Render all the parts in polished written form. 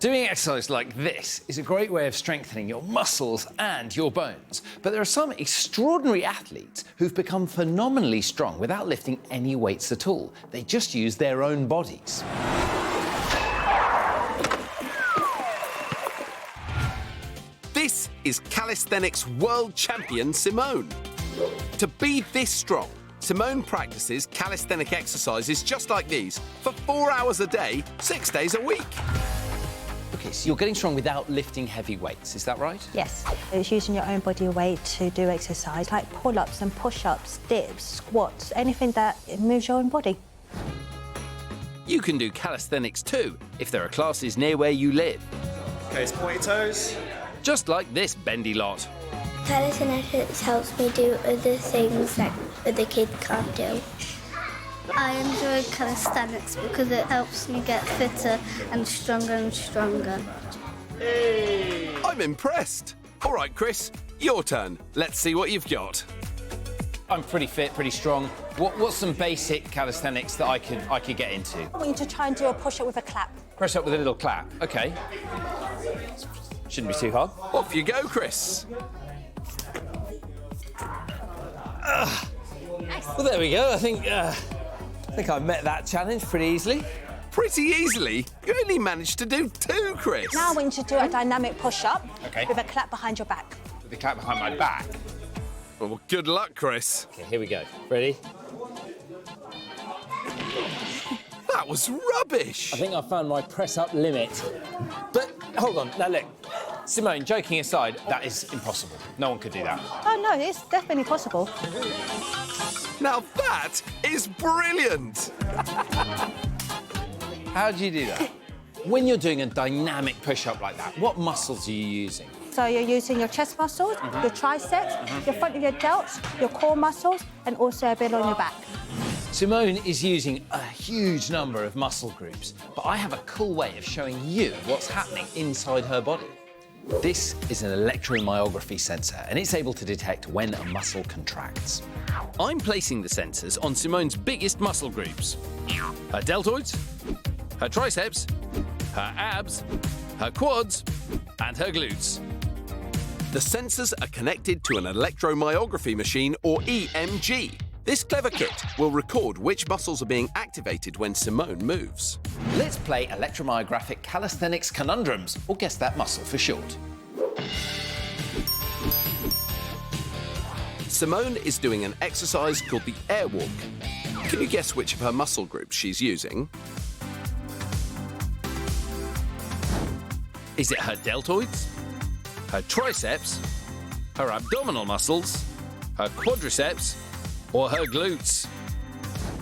Doing exercise like this is a great way of strengthening your muscles and your bones. But there are some extraordinary athletes who've become phenomenally strong without lifting any weights at all. They just use their own bodies. This is calisthenics world champion Simone. To be this strong, Simone practices calisthenic exercises just like these for 4 hours a day, 6 days a week. OK, so you're getting strong without lifting heavy weights, is that right? Yes. It's using your own body weight to do exercise, like pull-ups and push-ups, dips, squats, anything that moves your own body. You can do calisthenics too, if there are classes near where you live. OK, point your toes. Just like this bendy lot. Calisthenics helps me do other things that other kids can't do. I enjoy calisthenics because it helps me get fitter and stronger. Hey. I'm impressed. All right, Chris, your turn. Let's see what you've got. I'm pretty fit, pretty strong. What's some basic calisthenics that I could get into? I want you to try and do a push-up with a clap. Press up with a little clap. OK. Shouldn't be too hard. Off you go, Chris. Well, there we go. I think I met that challenge pretty easily. Pretty easily? You only managed to do 2, Chris. Now I want you to do a dynamic push-up OK. with a clap behind your back. With a clap behind my back. Well, good luck, Chris. OK, here we go. Ready? That was rubbish. I think I found my press-up limit. But hold on. Now, look. Simone, joking aside, that is impossible. No one could do that. Oh, no, it's definitely possible. Now that is brilliant. How do you do that? When you're doing a dynamic push-up like that, what muscles are you using? So you're using your chest muscles, your triceps, your front of your delts, your core muscles, and also a bit on your back. Simone is using a huge number of muscle groups, but I have a cool way of showing you what's happening inside her body. This is an electromyography sensor, and it's able to detect when a muscle contracts. I'm placing the sensors on Simone's biggest muscle groups. Her deltoids, her triceps, her abs, her quads, and her glutes. The sensors are connected to an electromyography machine, or EMG. This clever kit will record which muscles are being activated when Simone moves. Let's play electromyographic calisthenics conundrums, or guess that muscle for short. Simone is doing an exercise called the air walk. Can you guess which of her muscle groups she's using? Is it her deltoids, her triceps, her abdominal muscles, her quadriceps, or her glutes?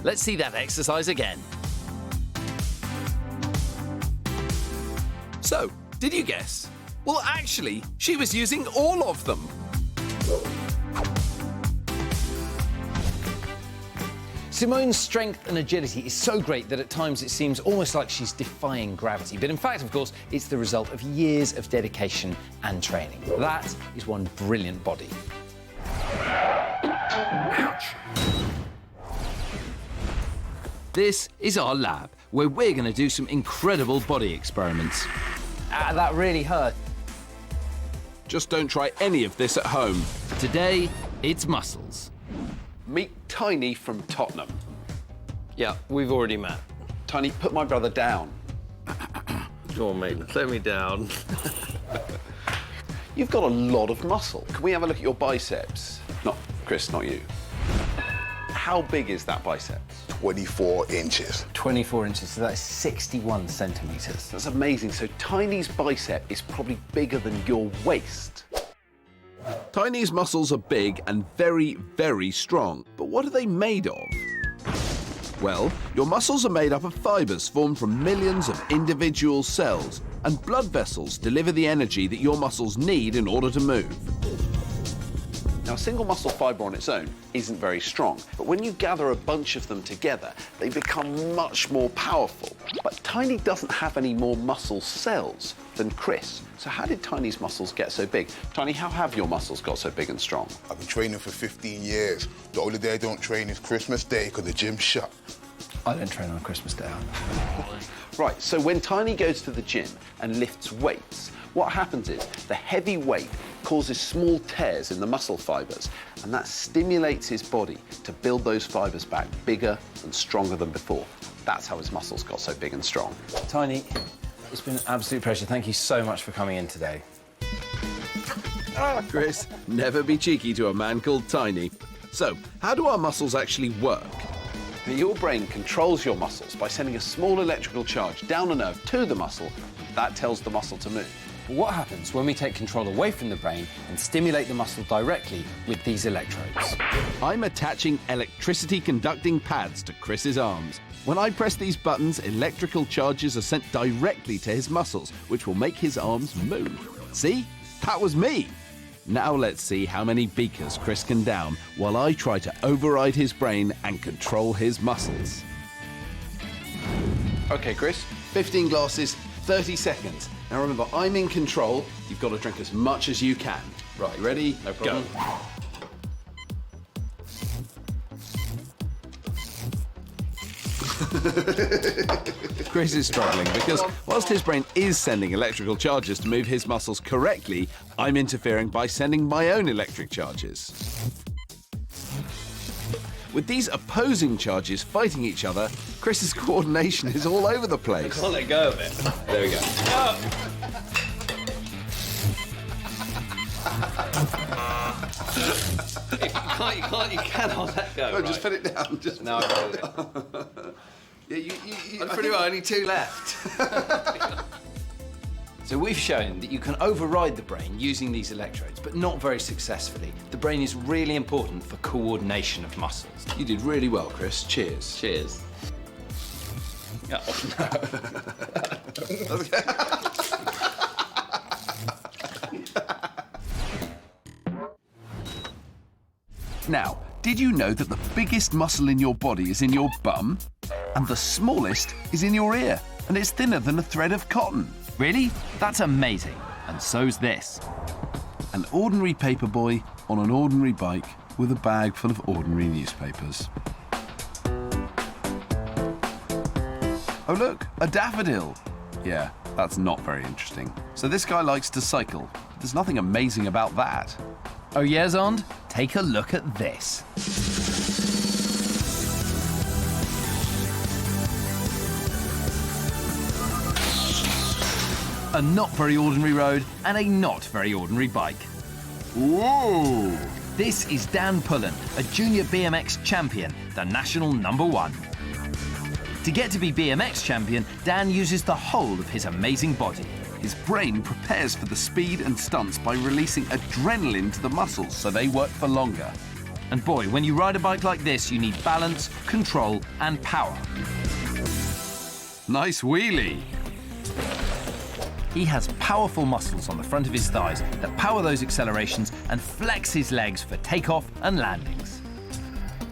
Let's see that exercise again. So, did you guess? Well, actually, she was using all of them. Simone's strength and agility is so great that at times it seems almost like she's defying gravity. But in fact, of course, it's the result of years of dedication and training. That is one brilliant body. Ouch. This is our lab, where we're going to do some incredible body experiments. That really hurt. Just don't try any of this at home. Today, it's muscles. Meet Tiny from Tottenham. Yeah, we've already met. Tiny, put my brother down. Go on, mate, let me down. You've got a lot of muscle. Can we have a look at your biceps? Not Chris, not you. How big is that bicep? 24 inches. 24 inches, so that's 61 centimetres. That's amazing. So Tiny's bicep is probably bigger than your waist. Tiny's muscles are big and very, very strong. But what are they made of? Well, your muscles are made up of fibres formed from millions of individual cells, and blood vessels deliver the energy that your muscles need in order to move. Now, a single muscle fibre on its own isn't very strong, but when you gather a bunch of them together, they become much more powerful. But Tiny doesn't have any more muscle cells than Chris. So how did Tiny's muscles get so big? Tiny, how have your muscles got so big and strong? I've been training for 15 years. The only day I don't train is Christmas Day because the gym's shut. I don't train on Christmas Day. Right, so when Tiny goes to the gym and lifts weights, what happens is the heavy weight causes small tears in the muscle fibres, and that stimulates his body to build those fibres back bigger and stronger than before. That's how his muscles got so big and strong. Tiny, it's been an absolute pleasure. Thank you so much for coming in today. Chris, never be cheeky to a man called Tiny. So, how do our muscles actually work? Now, your brain controls your muscles by sending a small electrical charge down a nerve to the muscle. That tells the muscle to move. But what happens when we take control away from the brain and stimulate the muscle directly with these electrodes? I'm attaching electricity-conducting pads to Chris's arms. When I press these buttons, electrical charges are sent directly to his muscles, which will make his arms move. See? That was me! Now let's see how many beakers Chris can down while I try to override his brain and control his muscles. OK, Chris. 15 glasses, 30 seconds. Now remember, I'm in control. You've got to drink as much as you can. Right, ready? No problem. Go. Chris is struggling because whilst his brain is sending electrical charges to move his muscles correctly, I'm interfering by sending my own electric charges. With these opposing charges fighting each other, Chris's coordination is all over the place. Can't let go of it. There we go. You cannot let go. No, right? just put it down. Just No, I got it. Yeah, Pretty well, only 2 left. So we've shown that you can override the brain using these electrodes, but not very successfully. The brain is really important for coordination of muscles. You did really well, Chris. Cheers. Cheers. Now, did you know that the biggest muscle in your body is in your bum? And the smallest is in your ear, and it's thinner than a thread of cotton. Really? That's amazing. And so's this. An ordinary paper boy on an ordinary bike with a bag full of ordinary newspapers. Oh look, a daffodil. Yeah, that's not very interesting. So this guy likes to cycle. There's nothing amazing about that. Oh yeah, Xand? Take a look at this. A not very ordinary road and a not very ordinary bike. Whoa! This is Dan Pullen, a junior BMX champion, the national #1. To get to be BMX champion, Dan uses the whole of his amazing body. His brain prepares for the speed and stunts by releasing adrenaline to the muscles so they work for longer. And boy, when you ride a bike like this, you need balance, control, and power. Nice wheelie. He has powerful muscles on the front of his thighs that power those accelerations and flex his legs for takeoff and landings.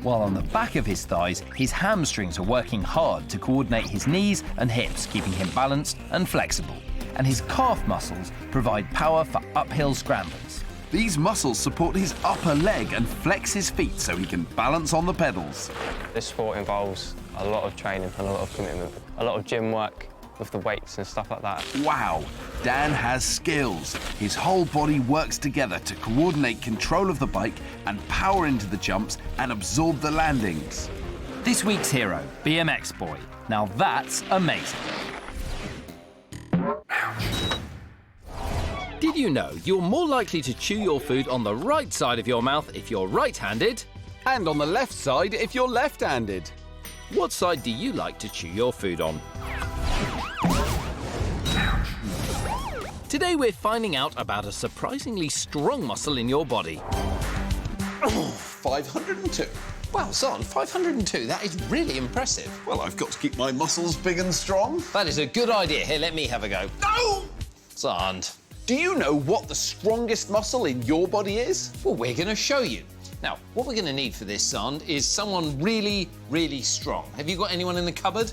While on the back of his thighs, his hamstrings are working hard to coordinate his knees and hips, keeping him balanced and flexible. And his calf muscles provide power for uphill scrambles. These muscles support his upper leg and flex his feet so he can balance on the pedals. This sport involves a lot of training and a lot of commitment, a lot of gym work with the weights and stuff like that. Wow, Dan has skills. His whole body works together to coordinate control of the bike and power into the jumps and absorb the landings. This week's hero, BMX boy. Now that's amazing. Did you know you're more likely to chew your food on the right side of your mouth if you're right-handed? And on the left side if you're left-handed. What side do you like to chew your food on? Today we're finding out about a surprisingly strong muscle in your body. 502. Wow, Xand, 502, that is really impressive. Well, I've got to keep my muscles big and strong. That is a good idea. Here, let me have a go. No! Xand. Do you know what the strongest muscle in your body is? Well, we're going to show you. Now, what we're going to need for this, Xand, is someone really, really strong. Have you got anyone in the cupboard?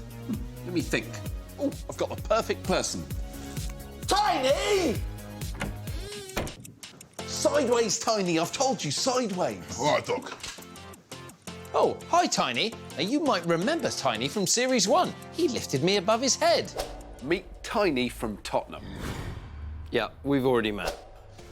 Let me think. Oh, I've got the perfect person. Tiny! Sideways, Tiny. I've told you, sideways. All right, Doc. Oh, hi, Tiny. Now, you might remember Tiny from Series 1. He lifted me above his head. Meet Tiny from Tottenham. Yeah, we've already met.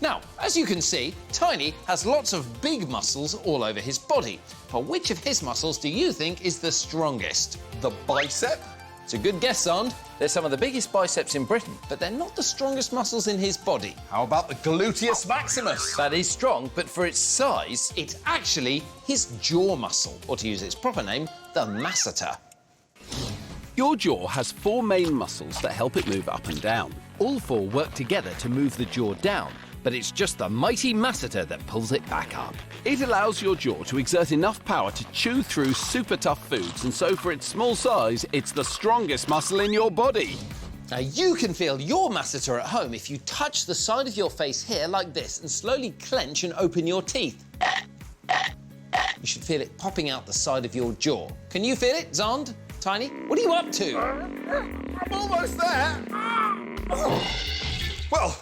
Now, as you can see, Tiny has lots of big muscles all over his body. But which of his muscles do you think is the strongest? The bicep? It's a good guess, Xand. They're some of the biggest biceps in Britain, but they're not the strongest muscles in his body. How about the gluteus maximus? That is strong, but for its size, it's actually his jaw muscle, or to use its proper name, the masseter. Your jaw has 4 main muscles that help it move up and down. All 4 work together to move the jaw down, but it's just the mighty masseter that pulls it back up. It allows your jaw to exert enough power to chew through super tough foods, and so for its small size, it's the strongest muscle in your body. Now, you can feel your masseter at home if you touch the side of your face here like this and slowly clench and open your teeth. You should feel it popping out the side of your jaw. Can you feel it, Xand? Tiny? What are you up to? I'm almost there. Well,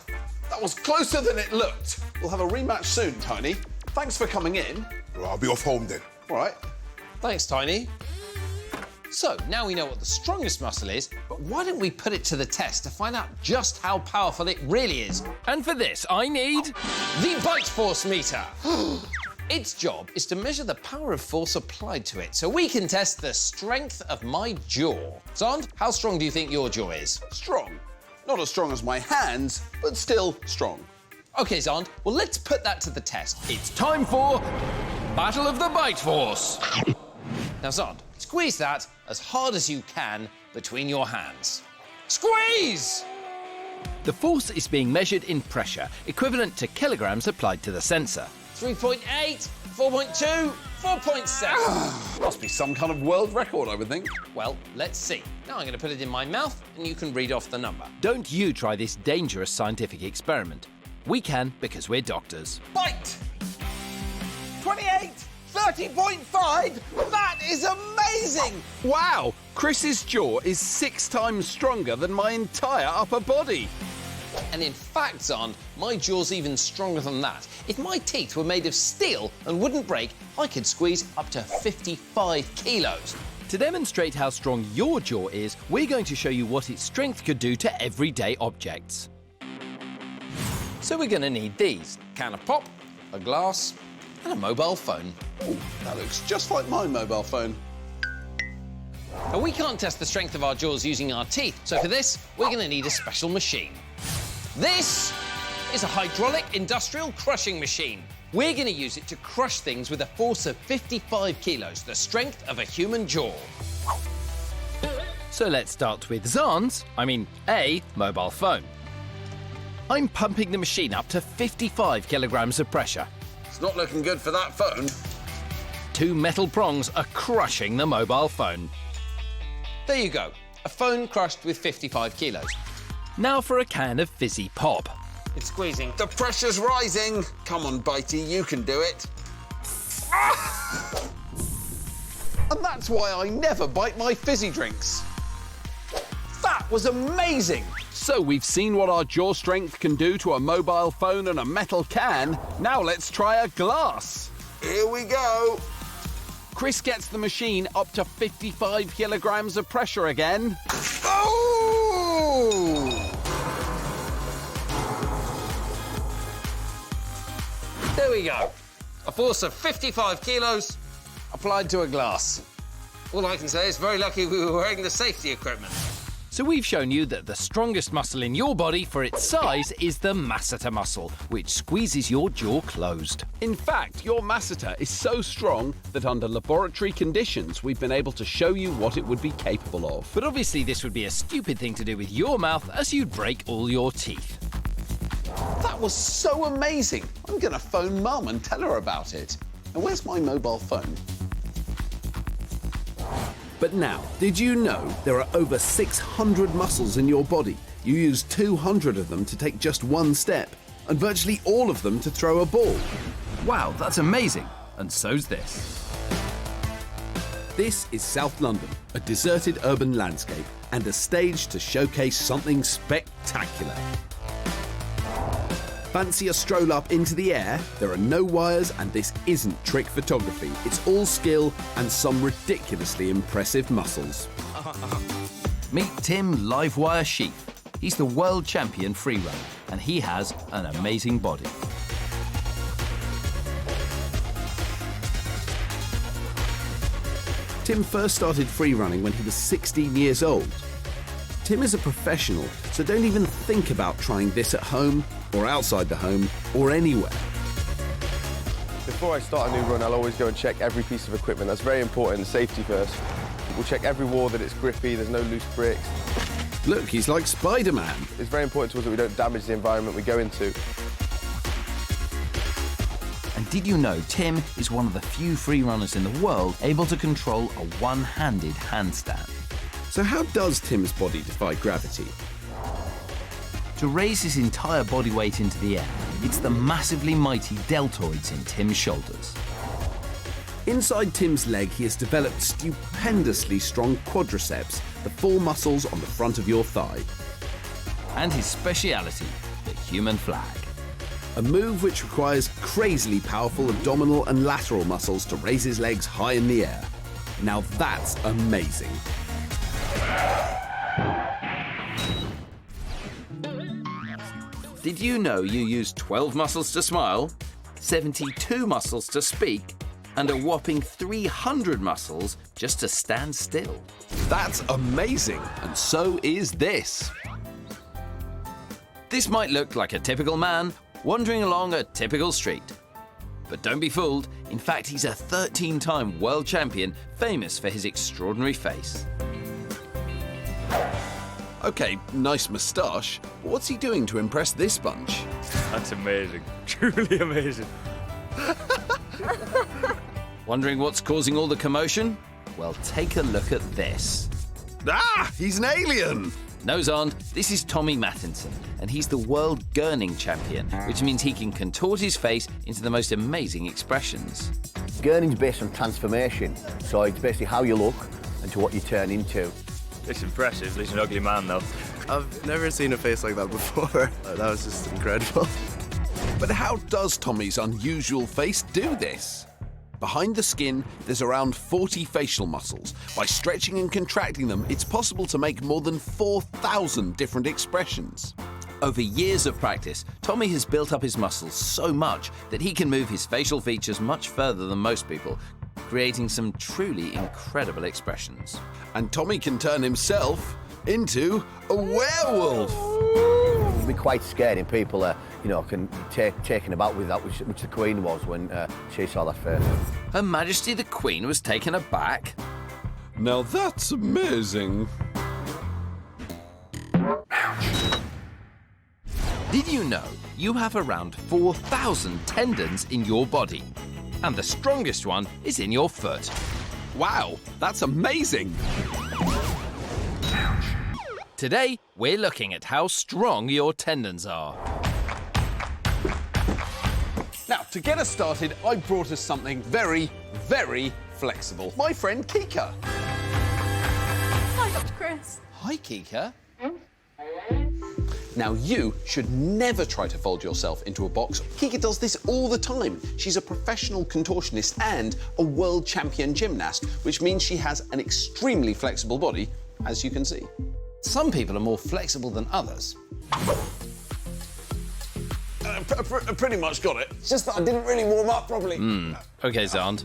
that was closer than it looked. We'll have a rematch soon, Tiny. Thanks for coming in. Well, I'll be off home then. All right. Thanks, Tiny. So, now we know what the strongest muscle is, but why don't we put it to the test to find out just how powerful it really is? And for this, I need... The Bite Force Meter. Its job is to measure the power of force applied to it, so we can test the strength of my jaw. Xand, how strong do you think your jaw is? Strong. Not as strong as my hands, but still strong. OK, Xand, well, let's put that to the test. It's time for Battle of the Bite Force. Now, Xand, squeeze that as hard as you can between your hands. Squeeze! The force is being measured in pressure, equivalent to kilograms applied to the sensor. 3.8, 4.2, 4.7. Must be some kind of world record, I would think. Well, let's see. Now I'm going to put it in my mouth and you can read off the number. Don't you try this dangerous scientific experiment. We can because we're doctors. Bite! 28, 30.5. That is amazing! Wow! Chris's jaw is 6 times stronger than my entire upper body. And in fact, Xand, my jaw's even stronger than that. If my teeth were made of steel and wouldn't break, I could squeeze up to 55 kilos. To demonstrate how strong your jaw is, we're going to show you what its strength could do to everyday objects. So we're going to need these: a can of pop, a glass, and a mobile phone. Ooh, that looks just like my mobile phone. But we can't test the strength of our jaws using our teeth, so for this, we're going to need a special machine. This is a hydraulic industrial crushing machine. We're going to use it to crush things with a force of 55 kilos, the strength of a human jaw. So let's start with Xand's, a mobile phone. I'm pumping the machine up to 55 kilograms of pressure. It's not looking good for that phone. 2 metal prongs are crushing the mobile phone. There you go, a phone crushed with 55 kilos. Now for a can of fizzy pop. It's squeezing. The pressure's rising. Come on, Bitey, you can do it. And that's why I never bite my fizzy drinks. That was amazing. So we've seen what our jaw strength can do to a mobile phone and a metal can. Now let's try a glass. Here we go. Chris gets the machine up to 55 kilograms of pressure again. Oh! There we go. A force of 55 kilos applied to a glass. All I can say is very lucky we were wearing the safety equipment. So we've shown you that the strongest muscle in your body for its size is the masseter muscle, which squeezes your jaw closed. In fact, your masseter is so strong that under laboratory conditions, we've been able to show you what it would be capable of. But obviously this would be a stupid thing to do with your mouth, as you'd break all your teeth. That was so amazing. I'm going to phone Mum and tell her about it. And where's my mobile phone? But now, did you know there are over 600 muscles in your body? You use 200 of them to take just one step, and virtually all of them to throw a ball. Wow, that's amazing. And so's this. This is South London, a deserted urban landscape, and a stage to showcase something spectacular. Fancy a stroll up into the air? There are no wires and this isn't trick photography. It's all skill and some ridiculously impressive muscles. Meet Tim Livewire Sheep. He's the world champion free runner and he has an amazing body. Tim first started free running when he was 16 years old. Tim is a professional, so don't even think about trying this at home, or outside the home, or anywhere. Before I start a new run, I'll always go and check every piece of equipment. That's very important, safety first. We'll check every wall that it's grippy, there's no loose bricks. Look, he's like Spider-Man. It's very important to us that we don't damage the environment we go into. And did you know Tim is one of the few free runners in the world able to control a one-handed handstand? So how does Tim's body defy gravity? To raise his entire body weight into the air, it's the massively mighty deltoids in Tim's shoulders. Inside Tim's leg, he has developed stupendously strong quadriceps, the 4 muscles on the front of your thigh. And his speciality, the human flag. A move which requires crazily powerful abdominal and lateral muscles to raise his legs high in the air. Now that's amazing. Did you know you use 12 muscles to smile, 72 muscles to speak, and a whopping 300 muscles just to stand still? That's amazing, and so is this. This might look like a typical man wandering along a typical street. But don't be fooled, in fact he's a 13-time world champion famous for his extraordinary face. Okay, nice moustache, but what's he doing to impress this bunch? That's amazing. Truly amazing. Wondering what's causing all the commotion? Well, take a look at this. Ah, he's an alien! No, Xand, this is Tommy Mattinson, and he's the world gurning champion, which means he can contort his face into the most amazing expressions. Gurning's based on transformation, so it's basically how you look and to what you turn into. It's impressive. He's an ugly man, though. I've never seen a face like that before. That was just incredible. But how does Tommy's unusual face do this? Behind the skin, there's around 40 facial muscles. By stretching and contracting them, it's possible to make more than 4,000 different expressions. Over years of practice, Tommy has built up his muscles so much that he can move his facial features much further than most people, creating some truly incredible expressions. And Tommy can turn himself into a werewolf. You'd be quite scared if people can taken aback with that, which the Queen was when she saw that first. Her Majesty the Queen was taken aback? Now that's amazing. Did you know you have around 4,000 tendons in your body? And the strongest one is in your foot. Wow, that's amazing. Today, we're looking at how strong your tendons are. Now, to get us started, I brought us something very, very flexible. My friend Kika. Hi, Dr. Chris. Hi, Kika. Now, you should never try to fold yourself into a box. Kika does this all the time. She's a professional contortionist and a world champion gymnast, which means she has an extremely flexible body, as you can see. Some people are more flexible than others. Pretty much got it. It's just that I didn't really warm up properly. OK, Xand.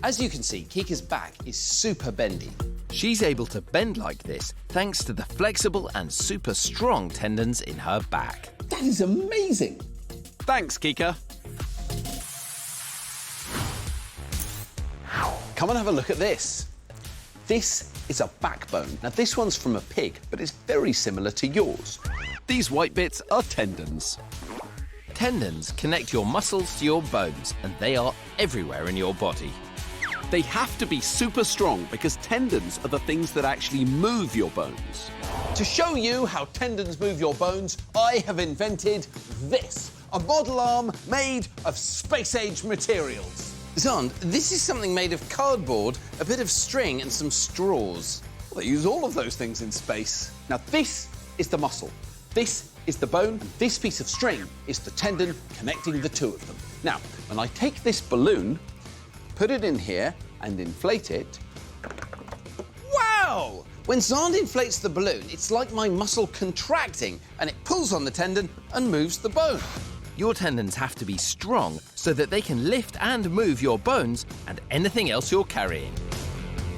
As you can see, Kika's back is super bendy. She's able to bend like this thanks to the flexible and super strong tendons in her back. That is amazing. Thanks, Kika. Come and have a look at this. This is a backbone. Now, this one's from a pig, but it's very similar to yours. These white bits are tendons. Tendons connect your muscles to your bones, and they are everywhere in your body. They have to be super strong because tendons are the things that actually move your bones. To show you how tendons move your bones, I have invented this, a model arm made of space-age materials. Xand, this is something made of cardboard, a bit of string and some straws. Well, they use all of those things in space. Now, this is the muscle. This is the bone, and this piece of string is the tendon connecting the two of them. Now, when I take this balloon, put it in here and inflate it. Wow! When Xand inflates the balloon, it's like my muscle contracting, and it pulls on the tendon and moves the bone. Your tendons have to be strong so that they can lift and move your bones and anything else you're carrying.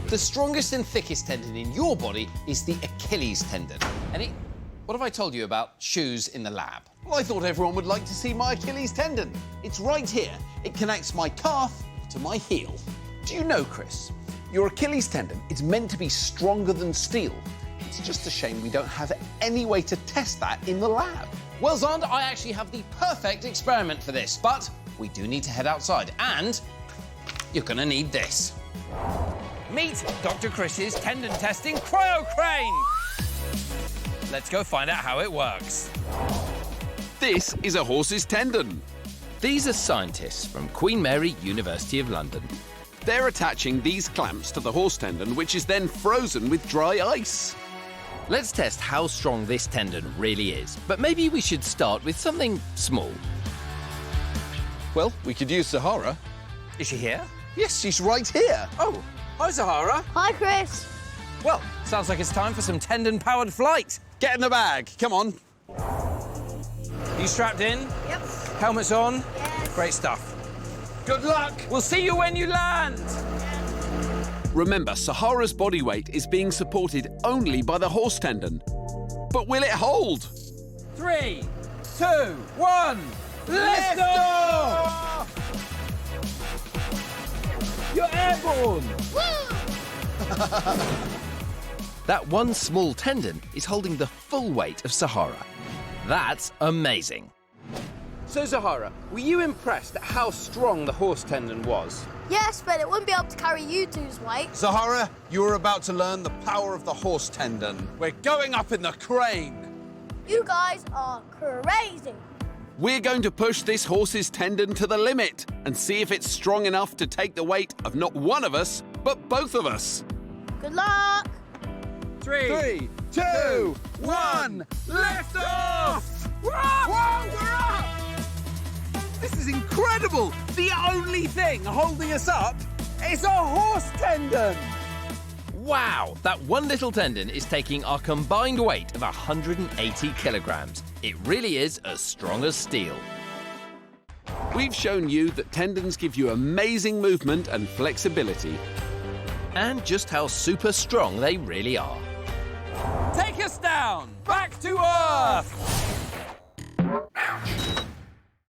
The strongest and thickest tendon in your body is the Achilles tendon. What have I told you about shoes in the lab? Well, I thought everyone would like to see my Achilles tendon. It's right here. It connects my calf to my heel. Do you know, Chris, your Achilles tendon is meant to be stronger than steel. It's just a shame we don't have any way to test that in the lab. Well, Xand, I actually have the perfect experiment for this, but we do need to head outside, and you're gonna need this. Meet Dr. Chris's tendon testing cryo crane. Let's go find out how it works. This is a horse's tendon. These are scientists from Queen Mary, University of London. They're attaching these clamps to the horse tendon, which is then frozen with dry ice. Let's test how strong this tendon really is, but maybe we should start with something small. Well, we could use Sahara. Is she here? Yes, she's right here. Oh, hi, Sahara. Hi, Chris. Well, sounds like it's time for some tendon-powered flight. Get in the bag. Come on. You strapped in? Yep. Helmets on? Yes. Great stuff. Good luck. We'll see you when you land. Remember, Sahara's body weight is being supported only by the horse tendon. But will it hold? 3, 2, 1, lift off! You're airborne! That one small tendon is holding the full weight of Sahara. That's amazing. So, Sahara, were you impressed at how strong the horse tendon was? Yes, but it wouldn't be able to carry you two's weight. Sahara, you are about to learn the power of the horse tendon. We're going up in the crane. You guys are crazy. We're going to push this horse's tendon to the limit and see if it's strong enough to take the weight of not one of us, but both of us. Good luck. 3, 2, 1, lift off! Whoa, we're up! This is incredible! The only thing holding us up is a horse tendon! Wow, that one little tendon is taking our combined weight of 180 kilograms. It really is as strong as steel. We've shown you that tendons give you amazing movement and flexibility. And just how super strong they really are. Take us down, back to Earth!